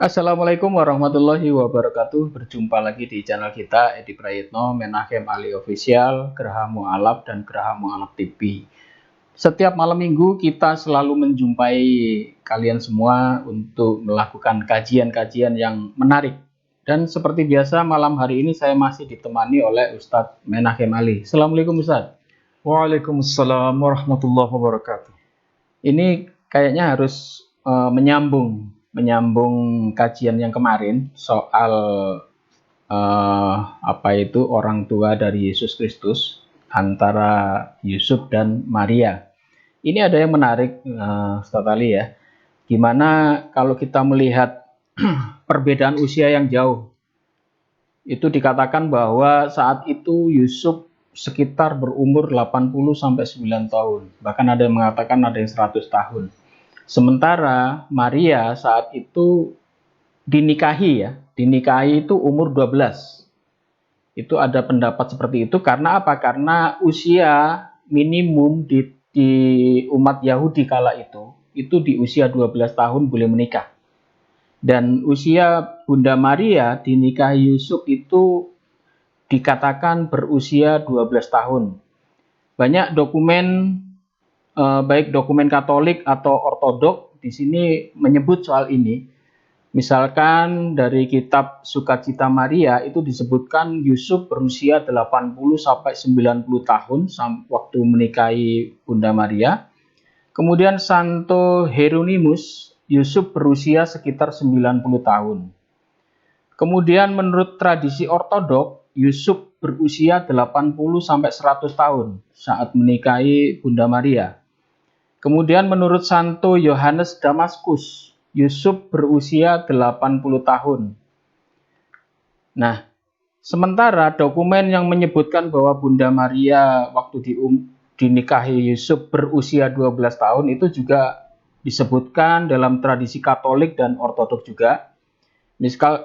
Assalamualaikum warahmatullahi wabarakatuh. Berjumpa lagi di channel kita Edi Prayitno, Menachem Ali Official, Geraha Mu'alaf dan Geraha Mu'alaf TV. Setiap malam minggu kita selalu menjumpai kalian semua untuk melakukan kajian-kajian yang menarik. Dan seperti biasa malam hari ini saya masih ditemani oleh Ustadz Menachem Ali. Assalamualaikum Ustadz. Waalaikumsalam warahmatullahi wabarakatuh. Ini kayaknya harus menyambung kajian yang kemarin soal orang tua dari Yesus Kristus antara Yusuf dan Maria. Ini ada yang menarik, Ustaz Ali ya. Gimana kalau kita melihat perbedaan usia yang jauh? Itu dikatakan bahwa saat itu Yusuf sekitar berumur 80-9 tahun. Bahkan ada yang mengatakan ada yang 100 tahun. Sementara Maria saat itu dinikahi itu umur 12. Itu ada pendapat seperti itu karena apa? Karena usia minimum di umat Yahudi kala itu di usia 12 tahun boleh menikah. Dan usia Bunda Maria dinikahi Yusuf itu dikatakan berusia 12 tahun. Banyak dokumen, baik dokumen Katolik atau Ortodok di sini menyebut soal ini. Misalkan dari kitab Sukacita Maria itu disebutkan Yusuf berusia 80-90 tahun waktu menikahi Bunda Maria. Kemudian Santo Hieronymus, Yusuf berusia sekitar 90 tahun. Kemudian menurut tradisi Ortodok, Yusuf berusia 80-100 tahun saat menikahi Bunda Maria. Kemudian menurut Santo Yohanes Damaskus, Yusuf berusia 80 tahun. Nah, sementara dokumen yang menyebutkan bahwa Bunda Maria waktu dinikahi Yusuf berusia 12 tahun itu juga disebutkan dalam tradisi Katolik dan Ortodok juga.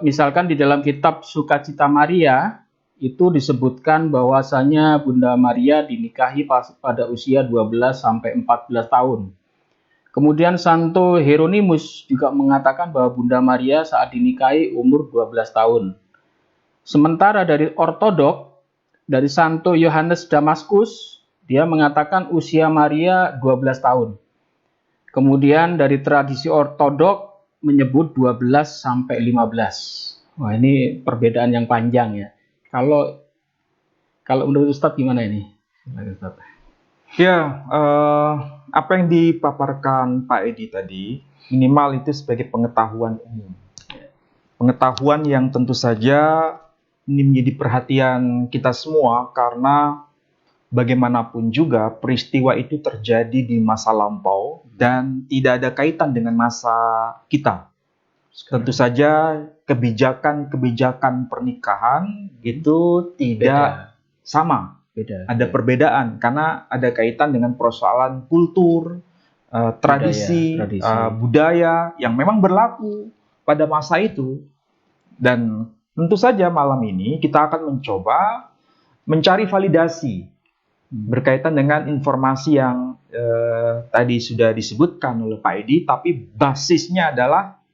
Misalkan di dalam kitab Sukacita Maria itu disebutkan bahwasanya Bunda Maria dinikahi pada usia 12-14 tahun. Kemudian Santo Hieronymus juga mengatakan bahwa Bunda Maria saat dinikahi umur 12 tahun. Sementara dari Ortodok, dari Santo Yohanes Damaskus, dia mengatakan usia Maria 12 tahun. Kemudian dari tradisi Ortodok menyebut 12 sampai 15. Wah, ini perbedaan yang panjang ya. Kalau menurut Ustadz gimana ini? Ya, apa yang dipaparkan Pak Edi tadi, minimal itu sebagai pengetahuan umum. Pengetahuan yang tentu saja ini menjadi perhatian kita semua karena bagaimanapun juga peristiwa itu terjadi di masa lampau dan tidak ada kaitan dengan masa kita. Tentu saja kebijakan pernikahan itu tidak sama. Ada perbedaan karena ada kaitan dengan persoalan kultur, tradisi, budaya yang memang berlaku pada masa itu. Dan tentu saja malam ini kita akan mencoba mencari validasi berkaitan dengan informasi yang tadi sudah disebutkan oleh Pak Edi, tapi basisnya adalah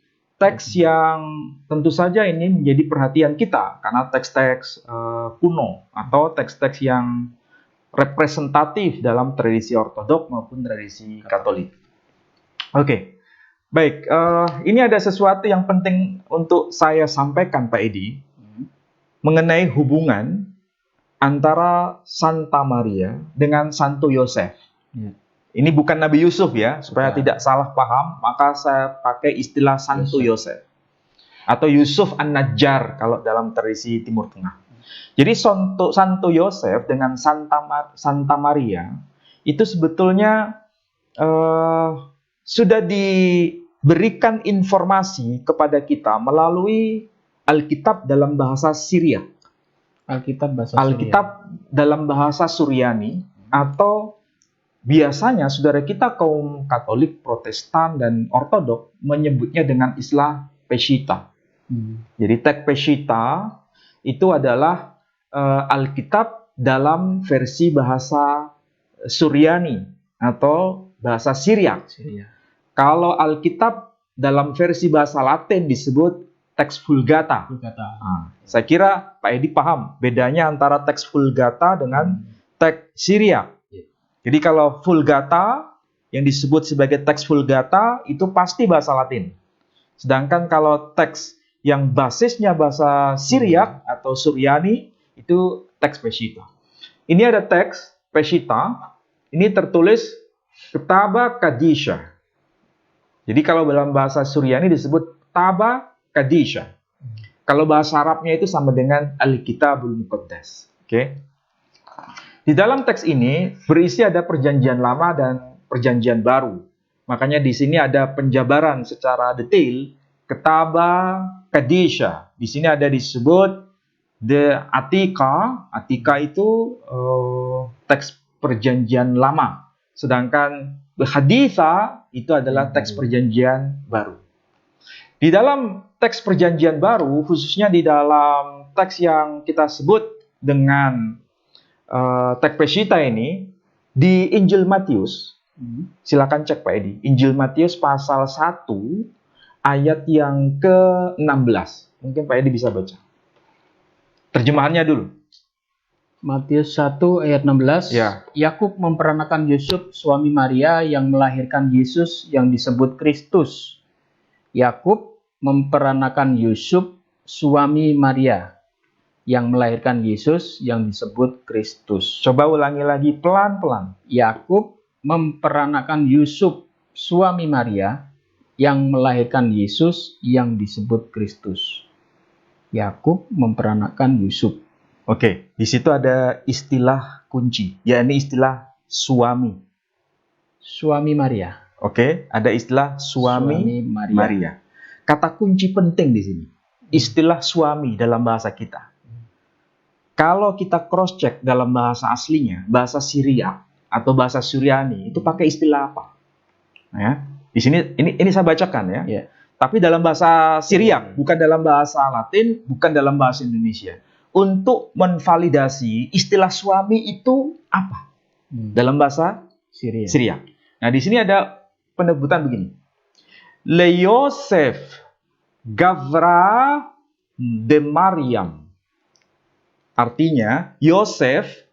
teks yang tentu saja ini menjadi perhatian kita karena teks-teks kuno atau teks-teks yang representatif dalam tradisi Ortodok maupun tradisi Katolik. Oke, baik. Ini ada sesuatu yang penting untuk saya sampaikan, Pak Edi, mengenai hubungan antara Santa Maria dengan Santo Yosef. Ini bukan Nabi Yusuf ya, supaya tidak salah paham, maka saya pakai istilah Santo Yosef. Atau Yusuf An-Najjar kalau dalam tradisi Timur Tengah. Jadi Santo Yosef dengan Santa Maria itu sebetulnya sudah diberikan informasi kepada kita melalui Alkitab dalam bahasa Syriak. Alkitab dalam bahasa Suryani atau biasanya saudara kita kaum Katolik, Protestan, dan Ortodok menyebutnya dengan istilah Peshitta. Jadi teks Peshitta itu adalah Alkitab dalam versi bahasa Suryani atau bahasa Syriak. Kalau Alkitab dalam versi bahasa Latin disebut teks Vulgata. Vulgata. Saya kira Pak Edi paham bedanya antara teks Vulgata dengan teks Syriak. Jadi kalau Vulgata yang disebut sebagai teks Vulgata itu pasti bahasa Latin. Sedangkan kalau teks yang basisnya bahasa Syriak atau Suryani itu teks Peshitta. Ini ada teks Peshitta. Ini tertulis Ketaba Kadisha. Jadi kalau dalam bahasa Suryani disebut Taba Kadisha. Kalau bahasa Arabnya itu sama dengan Al-Kitabul Muqaddas. Oke. Di dalam teks ini berisi ada perjanjian lama dan perjanjian baru. Makanya di sini ada penjabaran secara detail Ketaba Kadisha. Di sini ada disebut The Atika. Atika itu teks perjanjian lama. Sedangkan The Haditha itu adalah teks perjanjian baru. Di dalam teks perjanjian baru, khususnya di dalam teks yang kita sebut dengan teks Peshitta ini, di Injil Matius, silakan cek Pak Edi, Injil Matius pasal 1 ayat yang ke-16. Mungkin Pak Edi bisa baca. Terjemahannya dulu. Matius 1 ayat 16. Ya. Yakub memperanakan Yusuf suami Maria yang melahirkan Yesus yang disebut Kristus. Yakub memperanakan Yusuf suami Maria yang melahirkan Yesus yang disebut Kristus. Coba ulangi lagi pelan-pelan. Yakub memperanakan Yusuf suami Maria yang melahirkan Yesus yang disebut Kristus. Yakub memperanakan Yusuf. Oke, di situ ada istilah kunci, yakni istilah suami. Suami Maria. Oke, ada istilah suami Maria. Kata kunci penting di sini. Istilah suami dalam bahasa kita. Kalau kita cross check dalam bahasa aslinya, bahasa Syriak atau bahasa Suryani itu pakai istilah apa? Ya, di sini ini saya bacakan ya. Ya. Tapi dalam bahasa Syriak, bukan dalam bahasa Latin, bukan dalam bahasa Indonesia. Untuk menvalidasi istilah suami itu apa? Dalam bahasa Syriak. Nah, di sini ada penebutan begini. Le Yosef Gavra de Maryam. Artinya, Yosef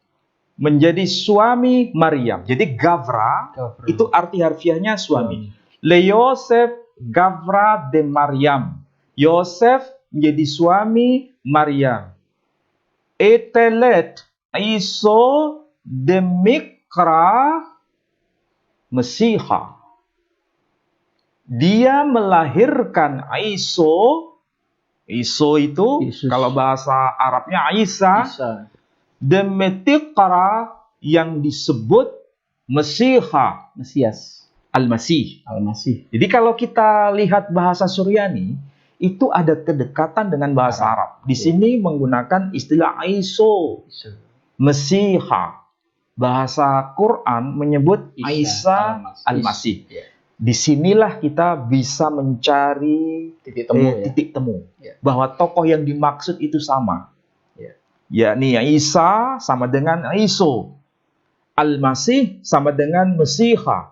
menjadi suami Maryam. Jadi Gavra itu arti harfiahnya suami. Le Yosef Gavra de Maryam. Yosef menjadi suami Maryam. Etelet iso de mikra Mesiha. Dia melahirkan Iso itu Yesus. kalau bahasa Arabnya Isa. Demetikra yang disebut Mesiha. Mesias. Al-Masih. Jadi kalau kita lihat bahasa Suryani, itu ada kedekatan dengan bahasa Arab. Di sini menggunakan istilah Iso. Mesiha. Bahasa Quran menyebut Isa Al-Masih. Disinilah kita bisa mencari titik temu bahwa tokoh yang dimaksud itu sama. Yakni Isa sama dengan Iso. Al-Masih sama dengan Mesiha.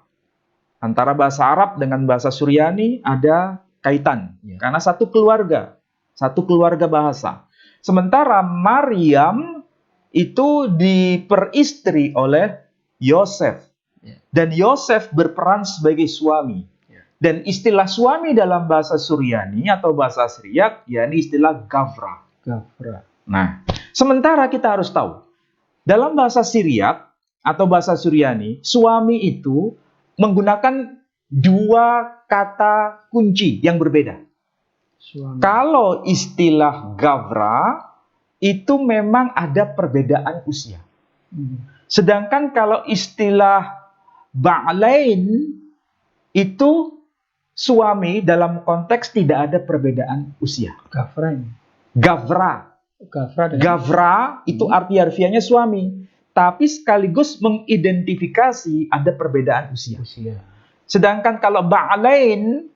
Antara bahasa Arab dengan bahasa Suryani ada kaitan. Karena satu keluarga bahasa. Sementara Maryam itu diperistri oleh Yosef. Dan Yosef berperan sebagai suami. Dan istilah suami dalam bahasa Suryani atau bahasa Syriak, yakni istilah Gavra. Nah, sementara kita harus tahu, dalam bahasa Syriak atau bahasa Suryani, suami itu menggunakan dua kata kunci yang berbeda. Kalau istilah Gavra, itu memang ada perbedaan usia. Sedangkan kalau istilah Ba'lain, itu suami dalam konteks tidak ada perbedaan usia. Gavra itu arti harfiahnya suami, tapi sekaligus mengidentifikasi ada perbedaan usia. Sedangkan kalau Ba'lain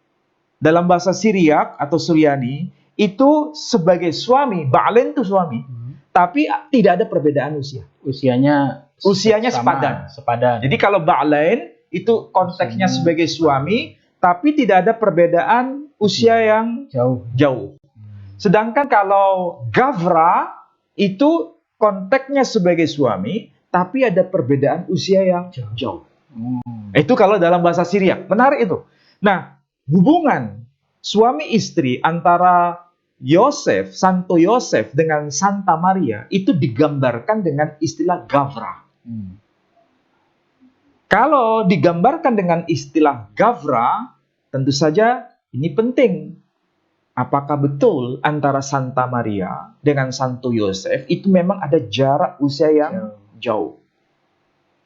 dalam bahasa Syriak atau Suryani itu sebagai suami, Ba'lain itu suami, tapi tidak ada perbedaan usia. Usianya sepadan. Jadi kalau Ba'lain itu konteksnya sebagai suami, tapi tidak ada perbedaan usia yang jauh. Sedangkan kalau Gavra itu konteksnya sebagai suami, tapi ada perbedaan usia yang jauh. Itu kalau dalam bahasa Syriak. Menarik itu. Nah, hubungan suami istri antara Yosef, Santo Yosef dengan Santa Maria itu digambarkan dengan istilah Gavra. Kalau digambarkan dengan istilah Gavra, tentu saja ini penting. Apakah betul antara Santa Maria dengan Santo Yosef itu memang ada jarak usia yang jauh?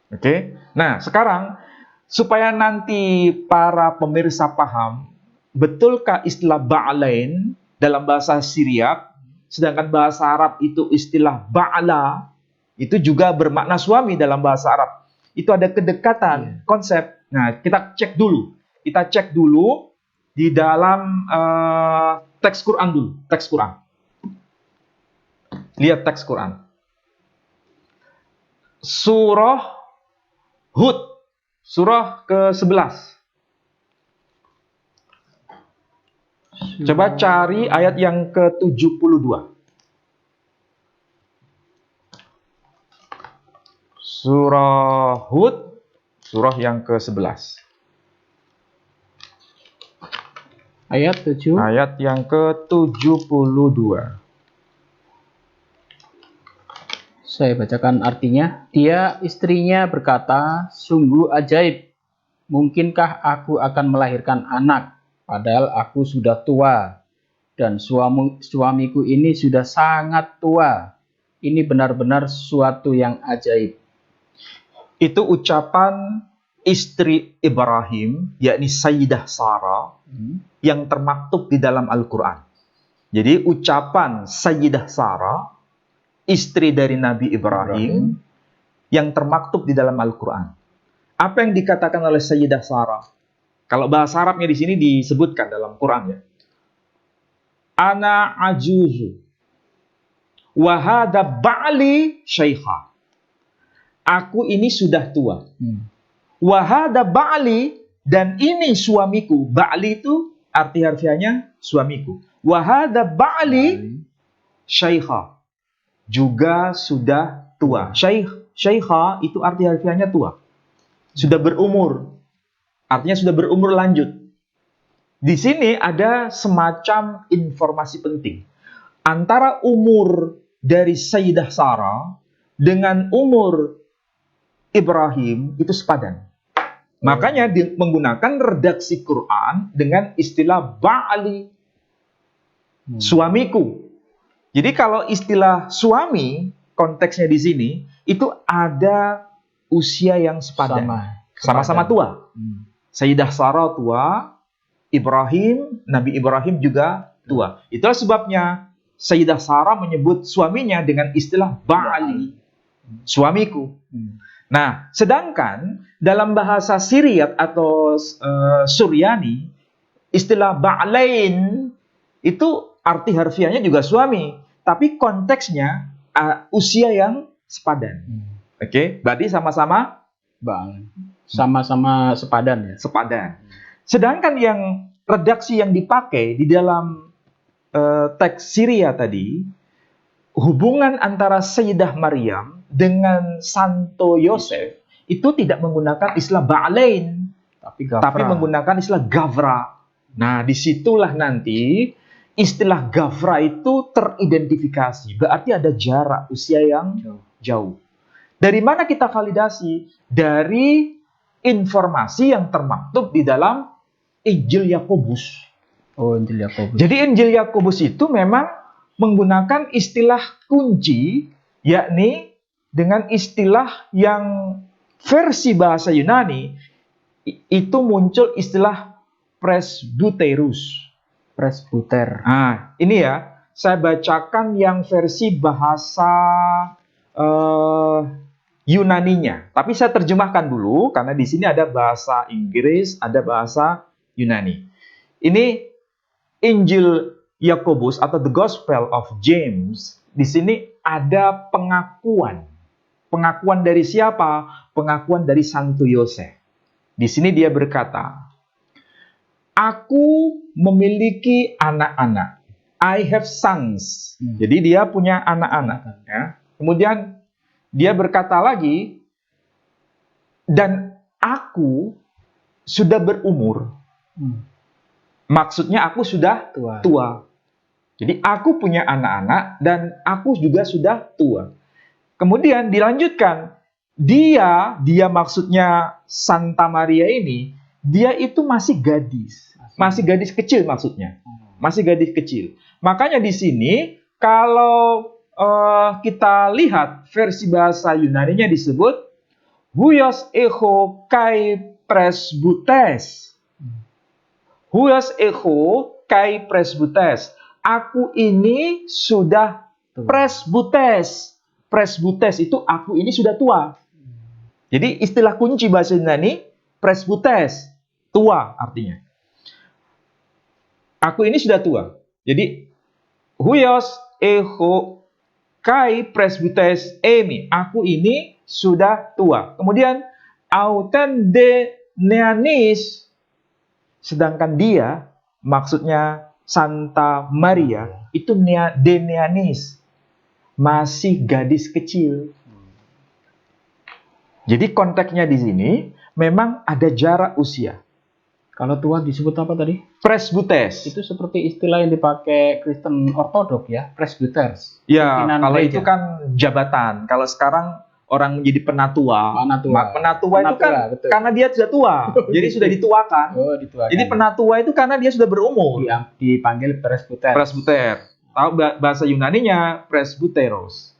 Oke. Nah, sekarang supaya nanti para pemirsa paham, betulkah istilah Ba'alain dalam bahasa Syriak, sedangkan bahasa Arab itu istilah Ba'ala, itu juga bermakna suami dalam bahasa Arab. Itu ada kedekatan konsep. Nah, kita cek dulu. Kita cek dulu di dalam teks Quran dulu. Teks Quran. Lihat teks Quran. Surah Hud. Surah ke-11. Coba cari ayat yang ke-72. Surah Hud, surah yang ke-11. Ayat 7. Ayat yang ke-72. Saya bacakan artinya. Dia istrinya berkata, sungguh ajaib. Mungkinkah aku akan melahirkan anak, padahal aku sudah tua, dan suamiku ini sudah sangat tua. Ini benar-benar suatu yang ajaib. Itu ucapan istri Ibrahim, yakni Sayyidah Sarah, yang termaktub di dalam Al-Quran. Jadi ucapan Sayyidah Sarah, istri dari Nabi Ibrahim, yang termaktub di dalam Al-Quran. Apa yang dikatakan oleh Sayyidah Sarah? Kalau bahasa Arabnya di sini disebutkan dalam Quran ya. Ana ajuzu wa hada ba'li syaikha. Aku ini sudah tua. Wa hada ba'li, dan ini suamiku. Ba'li itu arti harfiahnya suamiku. Wa hada ba'li syaikha. Juga sudah tua. Syaikha itu arti harfiahnya tua. Sudah berumur. Artinya sudah berumur lanjut. Di sini ada semacam informasi penting. Antara umur dari Sayyidah Sarah dengan umur Ibrahim itu sepadan. Makanya menggunakan redaksi Quran dengan istilah ba'ali, suamiku. Jadi kalau istilah suami, konteksnya di sini, itu ada usia yang sepadan. Sama-sama tua. Sayyidah Sarah tua, Nabi Ibrahim juga tua. Itulah sebabnya Sayyidah Sarah menyebut suaminya dengan istilah ba'ali, suamiku. Nah, sedangkan dalam bahasa Syriak atau Suryani, istilah ba'lain itu arti harfiahnya juga suami, tapi konteksnya usia yang sepadan. Oke, berarti sama-sama sepadan ya. Sepadan. Sedangkan yang redaksi yang dipakai di dalam teks Syria tadi, hubungan antara Sayyidah Maryam dengan Santo Yosef itu tidak menggunakan istilah ba'lain, tapi menggunakan istilah gavra. Nah, disitulah nanti istilah gavra itu teridentifikasi. Berarti ada jarak usia yang jauh. Dari mana kita validasi? Dari informasi yang termaktub di dalam Injil Yakobus. Injil Yakobus. Jadi Injil Yakobus itu memang menggunakan istilah kunci, yakni dengan istilah yang versi bahasa Yunani, itu muncul istilah presbyterus. Presbyter. Nah, ini ya, saya bacakan yang versi bahasa Yunaninya. Tapi saya terjemahkan dulu, karena di sini ada bahasa Inggris, ada bahasa Yunani. Ini Injil Yakobus atau The Gospel of James, di sini ada pengakuan. Pengakuan dari siapa? Pengakuan dari Santo Yosef. Di sini dia berkata, Aku memiliki anak-anak. I have sons. Jadi dia punya anak-anak. Ya. Kemudian dia berkata lagi, dan aku sudah berumur. Maksudnya aku sudah tua. Jadi aku punya anak-anak dan aku juga sudah tua. Kemudian dilanjutkan, dia maksudnya Santa Maria ini, dia itu masih gadis. Masih gadis kecil maksudnya. Masih gadis kecil. Makanya di sini kalau kita lihat versi bahasa Yunaninya disebut Huios echo kai presbutes. Huios echo kai presbutes. Aku ini sudah presbutes. Presbutes itu aku ini sudah tua. Jadi istilah kunci bahasa Yunani presbutes, tua artinya. Aku ini sudah tua. Jadi huios echo kai presbutes emi. Aku ini sudah tua. Kemudian auten de neanis, sedangkan dia maksudnya Santa Maria itu de neanis, masih gadis kecil. Jadi konteksnya di sini memang ada jarak usia. Kalau tua disebut apa tadi? Presbutes. Itu seperti istilah yang dipakai Kristen Ortodok ya, presbyters. Ya, Pimpinan kalau gereja. itu kan jabatan. Kalau sekarang orang menjadi penatua. Penatua itu kan betul. karena dia sudah tua. Jadi sudah dituakan. Oh, dituakan. Jadi penatua itu karena dia sudah berumur. Dipanggil presbyter. Presbyter. Tahu bahasa Yunaninya presbyteros.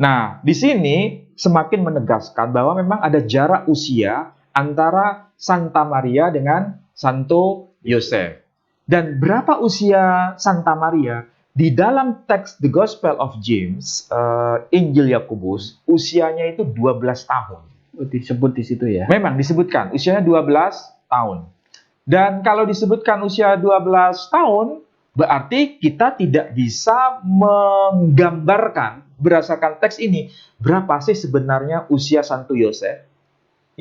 Nah, di sini semakin menegaskan bahwa memang ada jarak usia antara Santa Maria dengan Santo Yosef. Dan berapa usia Santa Maria? Di dalam teks The Gospel of James, Injil Yakobus, usianya itu 12 tahun. Disebut di situ ya? Memang disebutkan, usianya 12 tahun. Dan kalau disebutkan usia 12 tahun, berarti kita tidak bisa menggambarkan berdasarkan teks ini berapa sih sebenarnya usia Santo Yosef.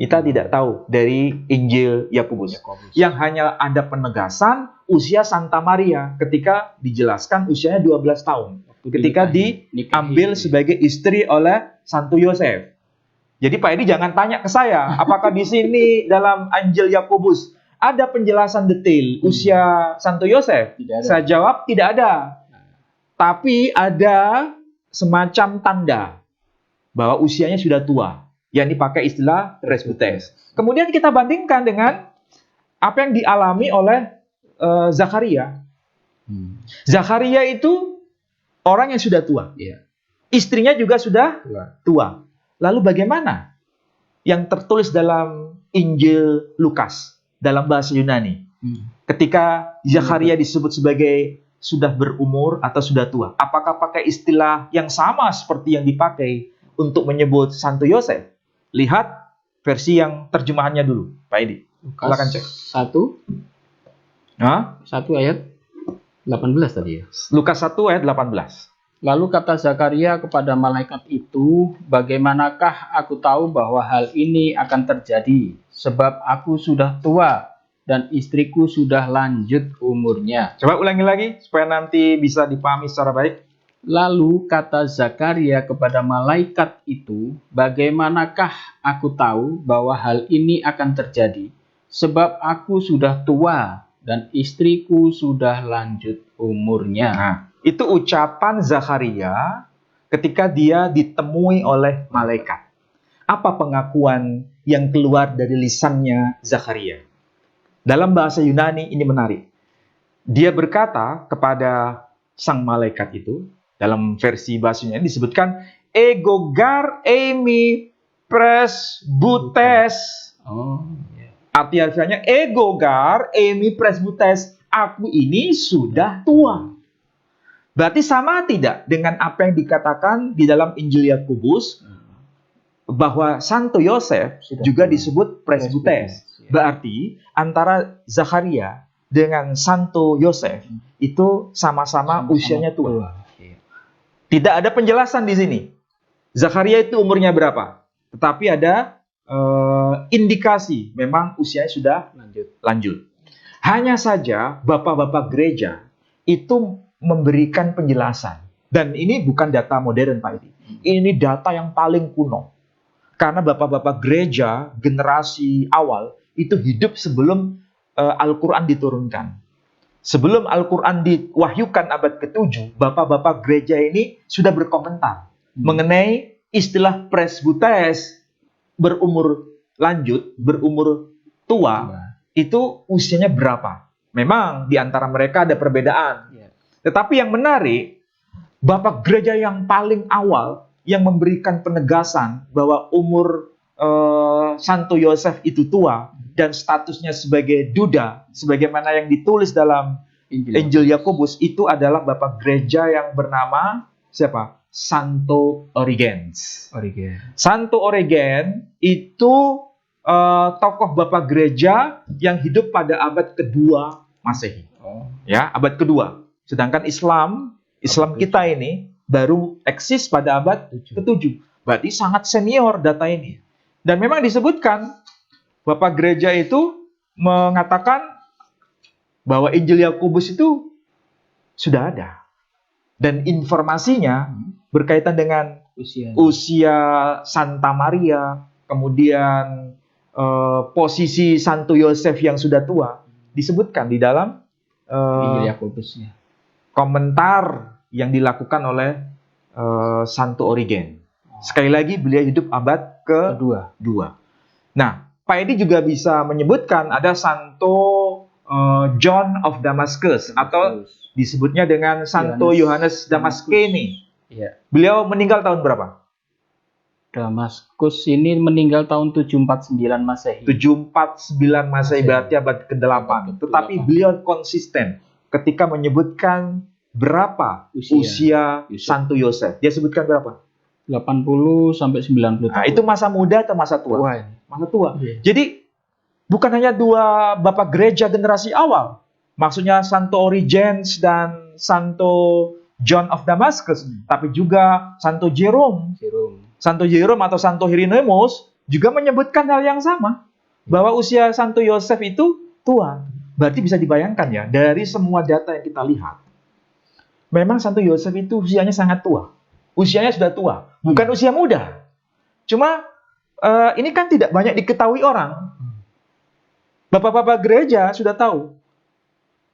Kita tidak tahu dari Injil Yakobus. Yang hanya ada penegasan usia Santa Maria ketika dijelaskan usianya 12 tahun. Ketika diambil sebagai istri oleh Santo Yosef. Jadi Pak Edi jangan tanya ke saya, apakah di sini dalam Injil Yakobus ada penjelasan detail usia Santo Yosef? Saya jawab tidak ada. Tapi ada semacam tanda bahwa usianya sudah tua, yang dipakai istilah presbutes. Kemudian kita bandingkan dengan apa yang dialami oleh Zakaria. Zakaria itu orang yang sudah tua. Istrinya juga sudah tua. Lalu bagaimana yang tertulis dalam Injil Lukas dalam bahasa Yunani? Ketika Zakaria disebut sebagai sudah berumur atau sudah tua, apakah pakai istilah yang sama seperti yang dipakai untuk menyebut Santo Yosef? Lihat versi yang terjemahannya dulu, Pak Edi. Silakan cek. 1 ayat 18 tadi ya. Lukas 1 ayat 18. Lalu kata Zakaria kepada malaikat itu, bagaimanakah aku tahu bahwa hal ini akan terjadi? Sebab aku sudah tua dan istriku sudah lanjut umurnya. Coba ulangi lagi supaya nanti bisa dipahami secara baik. Lalu kata Zakaria kepada malaikat itu, bagaimanakah aku tahu bahwa hal ini akan terjadi? Sebab aku sudah tua dan istriku sudah lanjut umurnya. Nah, itu ucapan Zakaria ketika dia ditemui oleh malaikat. Apa pengakuan yang keluar dari lisannya Zakaria? Dalam bahasa Yunani ini menarik. Dia berkata kepada sang malaikat itu, dalam versi bahasa Yunani disebutkan egogar emi presbutes. Arti harfiahnya egogar emi presbutes. Aku ini sudah tua. Berarti sama tidak dengan apa yang dikatakan di dalam Injil Yakobus bahwa Santo Yosef juga disebut presbutes. Berarti antara Zakaria dengan Santo Yosef itu sama-sama usianya tua. Tidak ada penjelasan di sini. Zakaria itu umurnya berapa? Tetapi ada indikasi memang usianya sudah lanjut. Hanya saja bapak-bapak gereja itu memberikan penjelasan. Dan ini bukan data modern, Pak Edi. Ini data yang paling kuno. Karena bapak-bapak gereja generasi awal itu hidup sebelum Al-Quran diturunkan. Sebelum Al-Quran diwahyukan abad ke-7, bapak-bapak gereja ini sudah berkomentar mengenai istilah presbytes berumur lanjut, berumur tua, itu usianya berapa. Memang di antara mereka ada perbedaan. Tetapi yang menarik, bapak gereja yang paling awal yang memberikan penegasan bahwa umur Santo Yosef itu tua dan statusnya sebagai duda, sebagaimana yang ditulis dalam Injil Yakobus, itu adalah bapak gereja yang bernama siapa? Santo Origenes. Santo Origen itu tokoh bapak gereja yang hidup pada abad kedua Masehi. Ya, abad kedua. Sedangkan Islam kita ini baru eksis pada abad ke-7. Berarti sangat senior data ini. Dan memang disebutkan bapak gereja itu mengatakan bahwa Injil Yakobus itu sudah ada. Dan informasinya berkaitan dengan usia Santa Maria, kemudian posisi Santo Yosef yang sudah tua, disebutkan di dalam Injil Yakobusnya. Komentar yang dilakukan oleh Santo Origen. Sekali lagi, beliau hidup abad ke-2. Nah, Pak Edi juga bisa menyebutkan ada Santo John of Damascus, atau disebutnya dengan Santo Yohanes Damaskene. Beliau meninggal tahun berapa? Damaskus ini meninggal tahun 749 Masehi. 749 Masehi berarti abad ke-8. Tetapi beliau konsisten ketika menyebutkan berapa usia Santo Yosef. Dia sebutkan berapa? 80 sampai 90 tahun. Nah, itu masa muda atau masa tua? Masa tua. Jadi bukan hanya dua bapak gereja generasi awal. Maksudnya Santo Origenes dan Santo John of Damascus, tapi juga Santo Jerome. Santo Jerome atau Santo Hieronymus juga menyebutkan hal yang sama, bahwa usia Santo Yosef itu tua. Berarti bisa dibayangkan ya, dari semua data yang kita lihat, memang Santo Yosef itu usianya sangat tua. Usianya sudah tua, bukan usia muda. Cuma ini kan tidak banyak diketahui orang. Bapak-bapak gereja sudah tahu.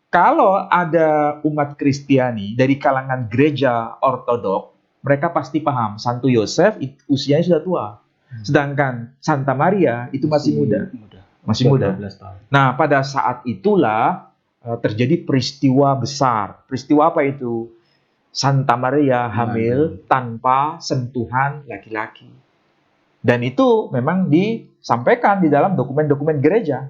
Kalau ada umat Kristiani dari kalangan gereja ortodok, mereka pasti paham Santo Yosef usianya sudah tua. Sedangkan Santa Maria itu masih muda. Masih muda. Nah, pada saat itulah terjadi peristiwa besar. Peristiwa apa itu? Santa Maria hamil tanpa sentuhan laki-laki. Dan itu memang disampaikan di dalam dokumen-dokumen gereja.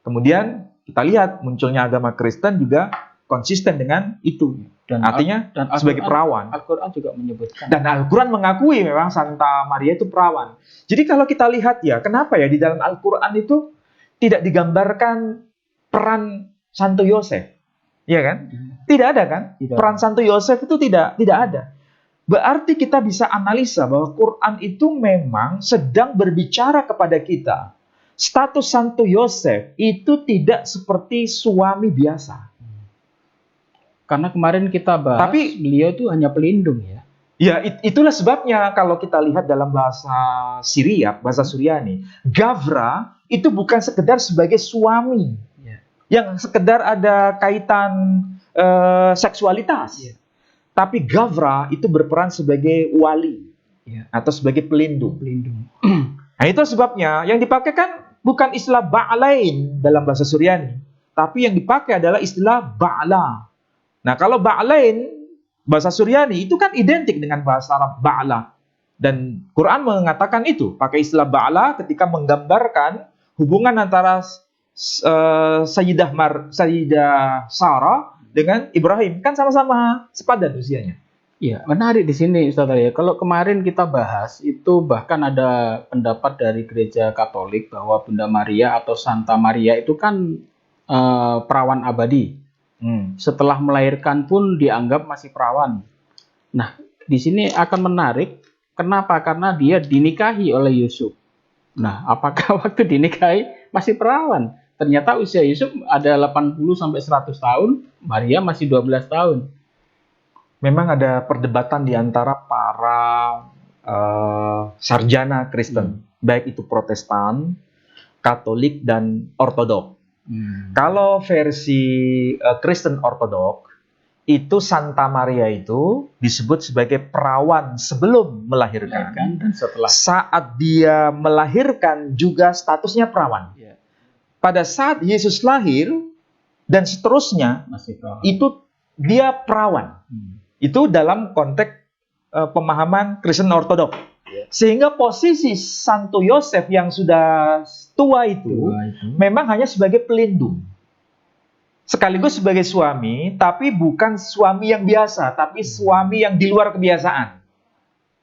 Kemudian kita lihat munculnya agama Kristen juga konsisten dengan itu. Dan artinya sebagai perawan. Al-Quran juga menyebutkan. Dan Al-Quran mengakui memang Santa Maria itu perawan. Jadi kalau kita lihat ya, kenapa ya di dalam Al-Quran itu tidak digambarkan peran Santo Yosef? Iya kan? Tidak ada kan? Peran Santo Yosef itu tidak ada. Berarti kita bisa analisa bahwa Quran itu memang sedang berbicara kepada kita. Status Santo Yosef itu tidak seperti suami biasa. Karena kemarin kita bahas, beliau itu hanya pelindung ya. Ya, itulah sebabnya kalau kita lihat dalam bahasa Syriac, bahasa Suryani, Gavra itu bukan sekedar sebagai suami. Yang sekedar ada kaitan seksualitas. Tapi Gavra itu berperan sebagai wali. Atau sebagai pelindung. Nah, itu sebabnya yang dipakai kan bukan istilah ba'lain dalam bahasa Suryani, tapi yang dipakai adalah istilah ba'la. Nah, kalau ba'lain bahasa Suryani itu kan identik dengan bahasa Arab ba'la. Dan Quran mengatakan itu, pakai istilah ba'la ketika menggambarkan hubungan antara Sayyidah Sarah dengan Ibrahim, kan sama-sama sepadan usianya. Iya, menarik di sini Ustaz ya. Kalau kemarin kita bahas itu bahkan ada pendapat dari gereja Katolik bahwa Bunda Maria atau Santa Maria itu kan perawan abadi. Setelah melahirkan pun dianggap masih perawan. Nah, di sini akan menarik. Kenapa? Karena dia dinikahi oleh Yusuf. Nah, apakah waktu dinikahi masih perawan? ternyata usia Yusuf ada 80 sampai 100 tahun, Maria masih 12 tahun. Memang ada perdebatan di antara para sarjana Kristen, baik itu Protestan, Katolik, dan Ortodok. Kalau versi Kristen Ortodok, itu Santa Maria itu disebut sebagai perawan sebelum melahirkan. Dan setelah Saat dia melahirkan juga statusnya perawan. Pada saat Yesus lahir dan seterusnya, masih perawan. itu dia perawan. Itu dalam konteks pemahaman Kristen Ortodok. Sehingga posisi Santo Yosef yang sudah tua itu memang hanya sebagai pelindung. Sekaligus sebagai suami, tapi bukan suami yang biasa, tapi suami yang di luar kebiasaan.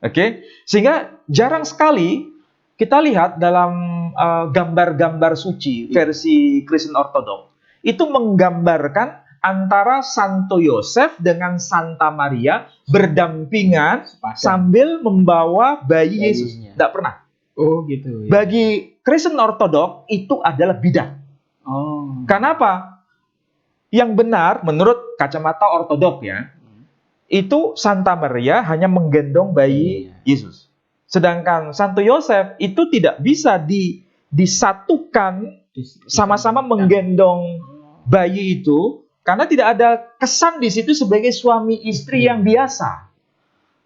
Oke? Sehingga jarang sekali kita lihat dalam gambar-gambar suci versi Kristen Ortodok itu menggambarkan antara Santo Yosef dengan Santa Maria berdampingan sambil membawa bayi Yesus. Tidak pernah. Oh gitu. Bagi Kristen Ortodok itu adalah bidah. Kenapa? Yang benar menurut kacamata Ortodok ya, itu Santa Maria hanya menggendong bayi Yesus. Sedangkan Santo Yosef itu tidak bisa disatukan sama-sama menggendong bayi itu, karena tidak ada kesan di situ sebagai suami istri yang biasa.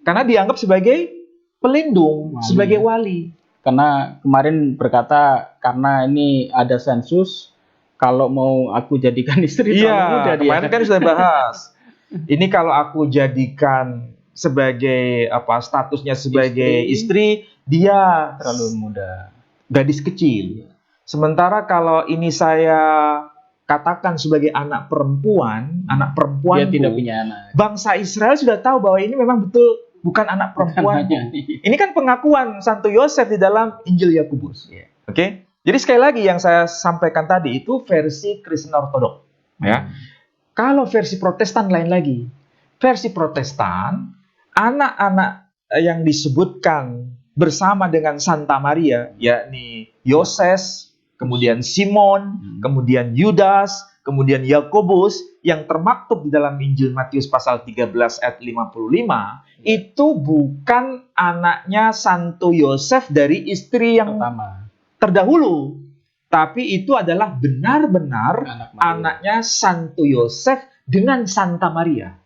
Karena dianggap sebagai pelindung, sebagai wali. Karena kemarin berkata, karena ini ada sensus, kalau mau aku jadikan istri terlalu muda. Kemarin kan sudah bahas. Ini kalau aku jadikan sebagai statusnya sebagai istri, dia terlalu muda, gadis kecil. Sementara kalau ini saya katakan sebagai anak perempuan dia tidak punya anak. Bangsa Israel sudah tahu bahwa ini memang betul bukan anak perempuan. Ini kan pengakuan Santo Yosef di dalam Injil Yakobus. Oke? Jadi sekali lagi yang saya sampaikan tadi itu versi Kristen Ortodok. Ya. Kalau versi Protestan lain lagi. Versi Protestan, anak-anak yang disebutkan bersama dengan Santa Maria, yakni Yoses, kemudian Simon, kemudian Yudas, kemudian Yakobus, yang termaktub di dalam Injil Matius pasal 13 ayat 55, itu bukan anaknya Santo Yosef dari istri yang terdahulu, tapi itu adalah benar-benar anaknya Santo Yosef dengan Santa Maria.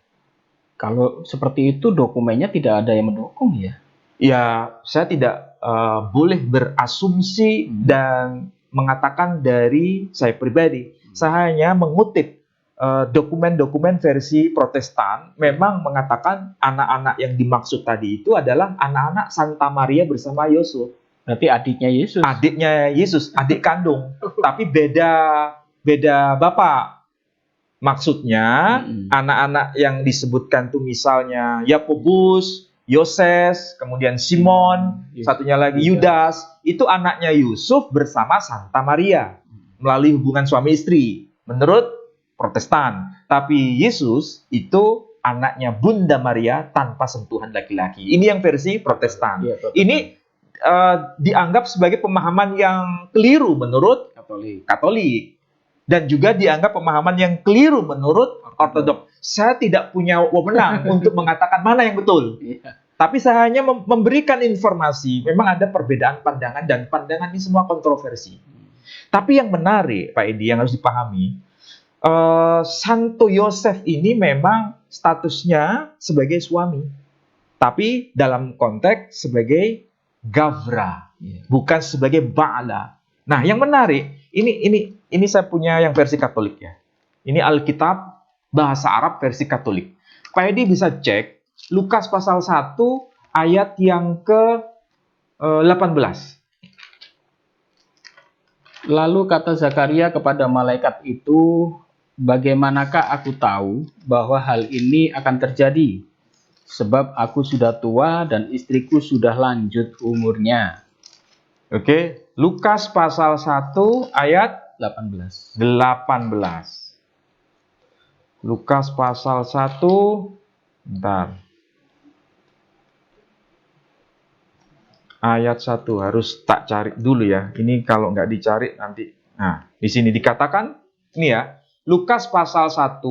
Kalau seperti itu dokumennya tidak ada yang mendukung ya? Ya, saya tidak boleh berasumsi dan mengatakan dari saya pribadi. Saya hanya mengutip dokumen-dokumen versi Protestan memang mengatakan anak-anak yang dimaksud tadi itu adalah anak-anak Santa Maria bersama Yosef. Berarti adiknya Yesus. Adiknya Yesus, adik kandung. Tapi beda bapak. Maksudnya anak-anak yang disebutkan tuh misalnya Yakobus, Yoses, kemudian Simon, satunya lagi Yudas, itu anaknya Yusuf bersama Santa Maria melalui hubungan suami istri menurut Protestan. Tapi Yesus itu anaknya Bunda Maria tanpa sentuhan laki-laki. Ini yang versi Protestan. Ini dianggap sebagai pemahaman yang keliru menurut Katolik. Dan juga dianggap pemahaman yang keliru menurut Ortodok. Saya tidak punya wewenang untuk mengatakan mana yang betul. Tapi saya hanya memberikan informasi. Memang ada perbedaan pandangan, dan pandangan ini semua kontroversi. Tapi yang menarik, Pak Edi, yang harus dipahami, Santo Yosef ini memang statusnya sebagai suami. Tapi dalam konteks sebagai Gavra, bukan sebagai Ba'ala. Nah, yang menarik, ini saya punya yang versi Katolik ya. Ini Alkitab bahasa Arab versi Katolik. Pak Edi bisa cek Lukas pasal 1 ayat yang ke-18. Lalu kata Zakaria kepada malaikat itu, bagaimanakah aku tahu bahwa hal ini akan terjadi? Sebab aku sudah tua dan istriku sudah lanjut umurnya. Oke, Lukas pasal 1 ayat 18. Lukas pasal 1, bentar. Ayat 1 harus tak cari dulu ya. Ini kalau nggak dicari nanti Nah, di sini dikatakan, ini ya, Lukas pasal 1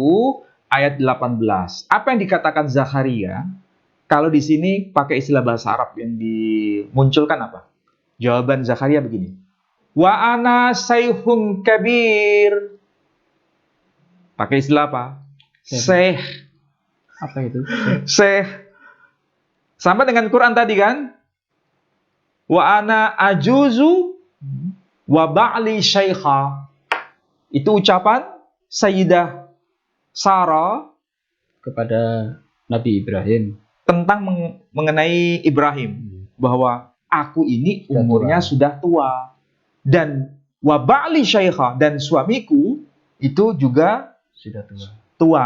ayat 18. Apa yang dikatakan Zakaria? Kalau di sini pakai istilah bahasa Arab yang dimunculkan apa? Jawaban Zakaria begini. Wa ana sayhun kabir. Pakai istilah apa? Syekh. Apa itu? Syekh. Sama dengan Quran tadi kan? Wa ana ajuzu wa ba'li syaikha. Itu ucapan Sayyidah Sarah Kepada Nabi Ibrahim. tentang mengenai Ibrahim, bahwa aku ini umurnya sudah tua, dan wa ba'li syaikha, dan suamiku itu juga Sudah tua. tua.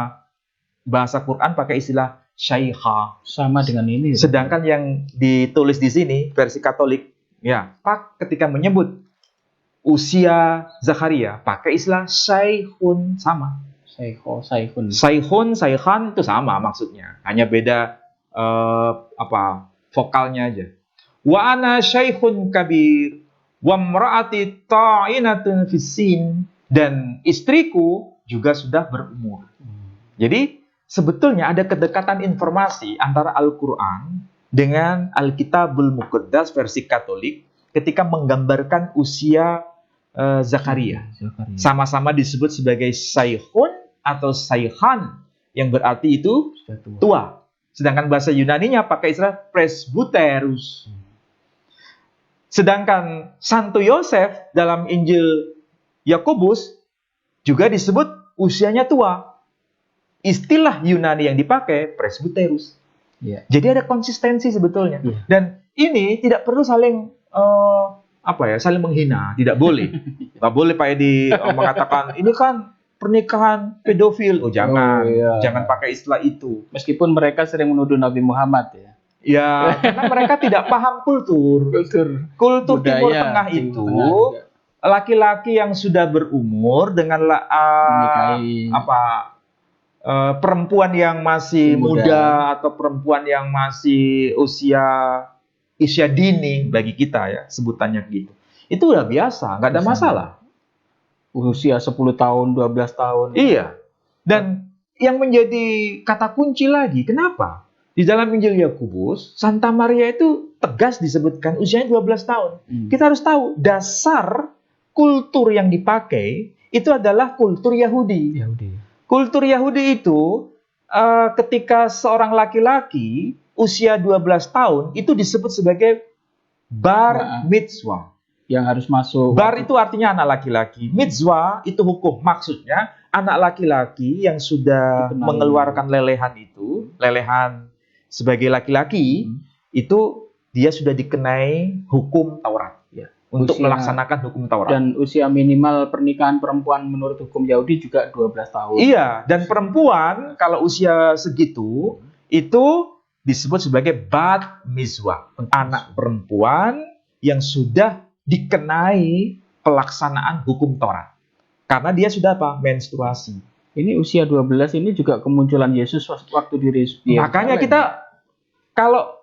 Bahasa Quran pakai istilah syaikha. Sama dengan ini. Sedangkan yang ditulis di sini versi Katolik, ya, Pak ketika menyebut usia Zakaria pakai istilah syaihun, sama. Saihun. Saihun, saikhan itu sama maksudnya. Hanya beda vokalnya aja. Wa ana syaihun kabir wa mraati ta'inatun fissin, dan istriku juga sudah berumur. Jadi sebetulnya ada kedekatan informasi antara Al-Qur'an dengan Alkitabul Muqaddas versi Katolik ketika menggambarkan usia Zakaria. Sama-sama disebut sebagai saihun atau saikhan, yang berarti itu tua. Sedangkan bahasa Yunaninya pakai istilah presbyterus. Sedangkan Santo Yosef dalam Injil Yakobus juga disebut usianya tua. Istilah Yunani yang dipakai presbyterus. Ya. Jadi ada konsistensi sebetulnya. Ya. Dan ini tidak perlu saling saling menghina, tidak boleh. Nggak boleh Pak Edi mengatakan ini kan pernikahan pedofil. Oh jangan, jangan pakai istilah itu. Meskipun mereka sering menuduh Nabi Muhammad ya. Ya, karena mereka tidak paham kultur Timur Tengah itu. Laki-laki yang sudah berumur dengan perempuan yang masih muda atau perempuan yang masih usia dini bagi kita ya, sebutannya gitu. Itu udah biasa, nggak ada masalah. Usia 10 tahun, 12 tahun. Iya. Dan yang menjadi kata kunci lagi, kenapa? Di dalam Injil Yakobus, Santa Maria itu tegas disebutkan usianya 12 tahun. Kita harus tahu, dasar kultur yang dipakai itu adalah kultur Yahudi. Kultur Yahudi itu, ketika seorang laki-laki usia 12 tahun, itu disebut sebagai bar mitzvah. Yang harus masuk. Bar itu artinya anak laki-laki. Mitzvah itu hukum. Maksudnya anak laki-laki yang sudah mengeluarkan lelehan itu, lelehan sebagai laki-laki, itu dia sudah dikenai hukum Taurat. Ya, untuk melaksanakan hukum Taurat. Dan usia minimal pernikahan perempuan menurut hukum Yahudi juga 12 tahun. Iya, dan perempuan kalau usia segitu, itu disebut sebagai bat mitzvah. Anak perempuan yang sudah dikenai pelaksanaan hukum Taurat. Karena dia sudah menstruasi. Ini usia 12 ini juga kemunculan Yesus waktu di Makanya kita kalau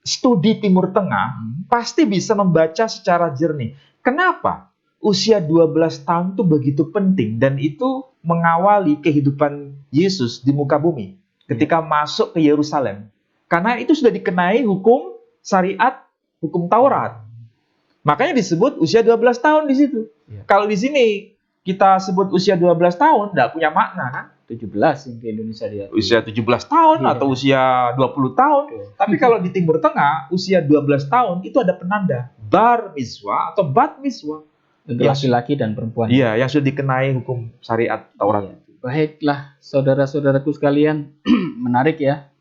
studi Timur Tengah pasti bisa membaca secara jernih. Kenapa usia 12 tahun itu begitu penting, dan itu mengawali kehidupan Yesus di muka bumi ketika masuk ke Yerusalem. Karena itu sudah dikenai hukum syariat, hukum Taurat. Makanya disebut usia 12 tahun di situ. Ya. Kalau di sini kita sebut usia 12 tahun, tidak punya makna kan? 17 yang di Indonesia dia. Usia 17 tahun atau usia 20 tahun. Tapi kalau di Timur Tengah, usia 12 tahun itu ada penanda bar mitzvah atau bat mitzvah. Untuk laki-laki dan perempuan. Iya, yang sudah dikenai hukum syariat Taurat. Baiklah, saudara-saudaraku sekalian, menarik ya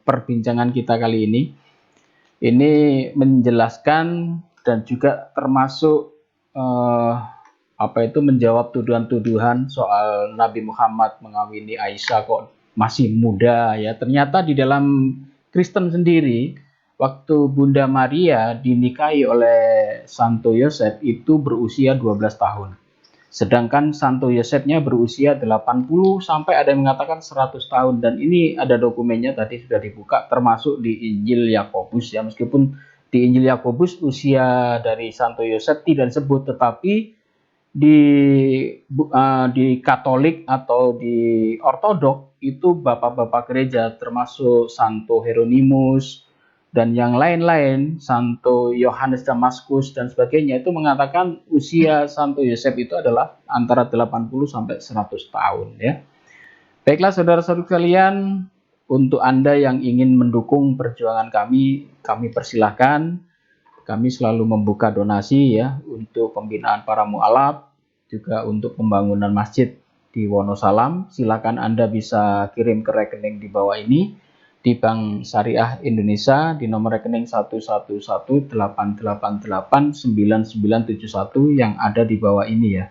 perbincangan kita kali ini. Ini menjelaskan dan juga termasuk menjawab tuduhan-tuduhan soal Nabi Muhammad mengawini Aisyah kok masih muda ya. Ternyata di dalam Kristen sendiri, waktu Bunda Maria dinikahi oleh Santo Yosef itu berusia 12 tahun. Sedangkan Santo Yosefnya berusia 80 sampai ada yang mengatakan 100 tahun. Dan ini ada dokumennya tadi sudah dibuka, termasuk di Injil Yakobus ya. Meskipun di Injil Yakobus usia dari Santo Yosef tidak disebut, tetapi di Katolik atau di Ortodok itu bapak-bapak gereja termasuk Santo Hieronymus dan yang lain-lain, Santo Yohanes Damaskus dan sebagainya, itu mengatakan usia Santo Yosef itu adalah antara 80 sampai 100 tahun ya. Baiklah saudara-saudara sekalian, untuk Anda yang ingin mendukung perjuangan kami persilahkan. Kami selalu membuka donasi ya untuk pembinaan para mualaf, juga untuk pembangunan masjid di Wonosalam. Silakan Anda bisa kirim ke rekening di bawah ini di Bank Syariah Indonesia di nomor rekening 11188899971 yang ada di bawah ini ya.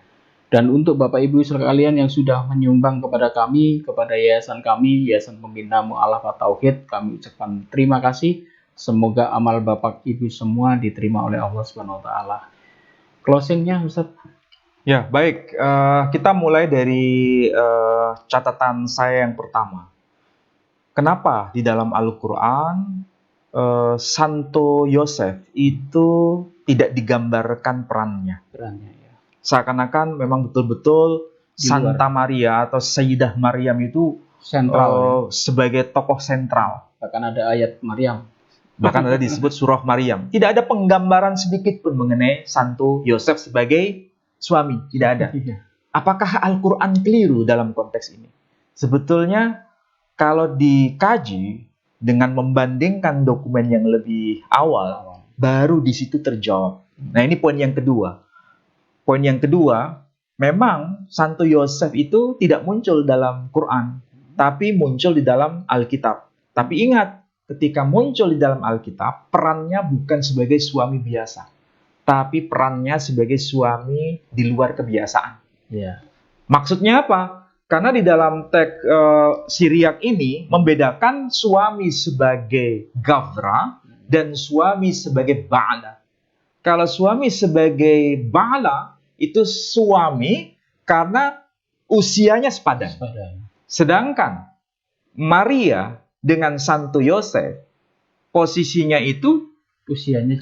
Dan untuk Bapak Ibu sekalian yang sudah menyumbang kepada kami, kepada yayasan kami, Yayasan Pembina Mu'alaf At-Tauhid, kami ucapkan terima kasih. Semoga amal Bapak Ibu semua diterima oleh Allah Subhanahu wa taala. Closingnya Ustaz. Ya, baik. Kita mulai dari catatan saya yang pertama. Kenapa di dalam Al-Qur'an Santo Yosef itu tidak digambarkan perannya? Ya. Seakan-akan memang betul-betul Santa Maria atau Sayyidah Maryam itu sentral, sebagai tokoh sentral. Bahkan ada ayat Maryam. Bahkan ada disebut surah Maryam. Tidak ada penggambaran sedikit pun mengenai Santo Yosef sebagai suami. Tidak ada. Apakah Al-Quran keliru dalam konteks ini? Sebetulnya kalau dikaji dengan membandingkan dokumen yang lebih awal, baru di situ terjawab. Nah, ini poin yang kedua. Poin yang kedua, memang Santo Yosef itu tidak muncul dalam Quran, tapi muncul di dalam Alkitab. Tapi ingat, ketika muncul di dalam Alkitab, perannya bukan sebagai suami biasa, tapi perannya sebagai suami di luar kebiasaan. Yeah. Maksudnya apa? Karena di dalam teks Siriak ini membedakan suami sebagai Gavra dan suami sebagai Ba'ala. Kalau suami sebagai Ba'ala itu suami karena usianya sepadan. Sedangkan Maria dengan Santo Yosef posisinya itu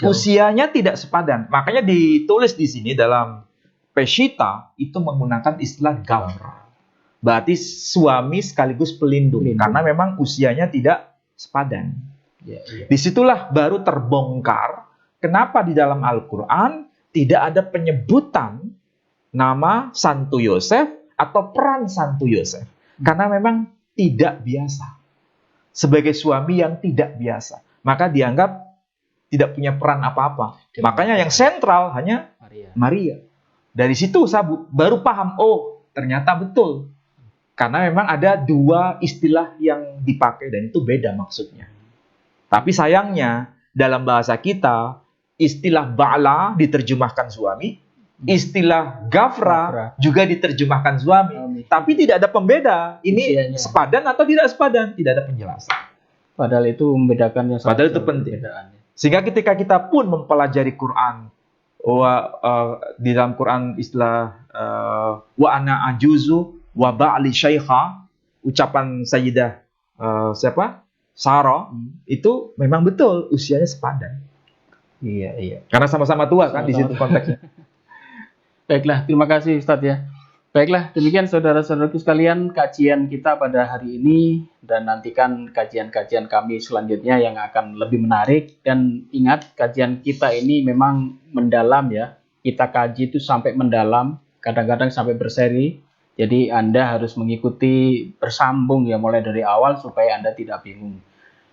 usianya tidak sepadan. Makanya ditulis di sini dalam Peshitta itu menggunakan istilah Gavra. Berarti suami sekaligus pelindung. Karena memang usianya tidak sepadan. Disitulah baru terbongkar kenapa di dalam Al-Quran tidak ada penyebutan nama Santo Yosef atau peran Santo Yosef. Karena memang tidak biasa. Sebagai suami yang tidak biasa, maka dianggap tidak punya peran apa-apa. Makanya yang sentral hanya Maria. Dari situ saya baru paham, oh ternyata betul. Karena memang ada dua istilah yang dipakai dan itu beda maksudnya. Tapi sayangnya dalam bahasa kita, istilah Ba'la diterjemahkan suami, istilah Gafra juga diterjemahkan suami. Tapi tidak ada pembeda. Ini sepadan atau tidak sepadan. Tidak ada penjelasan. Padahal itu membedakannya. Padahal itu penting. Sehingga ketika kita pun mempelajari Quran, di dalam Quran istilah wa ana ajuzu wa ba'li syaikha, ucapan Sayyidah Sarah, itu memang betul usianya sepadan. Iya. Karena sama-sama tua kan di situ konteksnya. Baiklah, terima kasih Ustadz ya. Baiklah, demikian saudara-saudaraku sekalian kajian kita pada hari ini, dan nantikan kajian-kajian kami selanjutnya yang akan lebih menarik. Dan ingat, kajian kita ini memang mendalam ya. Kita kaji itu sampai mendalam, kadang-kadang sampai berseri. Jadi Anda harus mengikuti bersambung ya, mulai dari awal supaya Anda tidak bingung.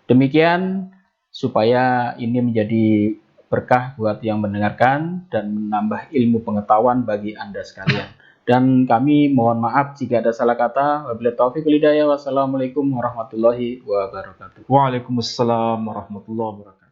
Demikian supaya ini menjadi berkah buat yang mendengarkan dan menambah ilmu pengetahuan bagi Anda sekalian. Dan kami mohon maaf jika ada salah kata. Wabillahi taufiq wal hidayah. Wassalamualaikum warahmatullahi wabarakatuh. Waalaikumsalam warahmatullahi wabarakatuh.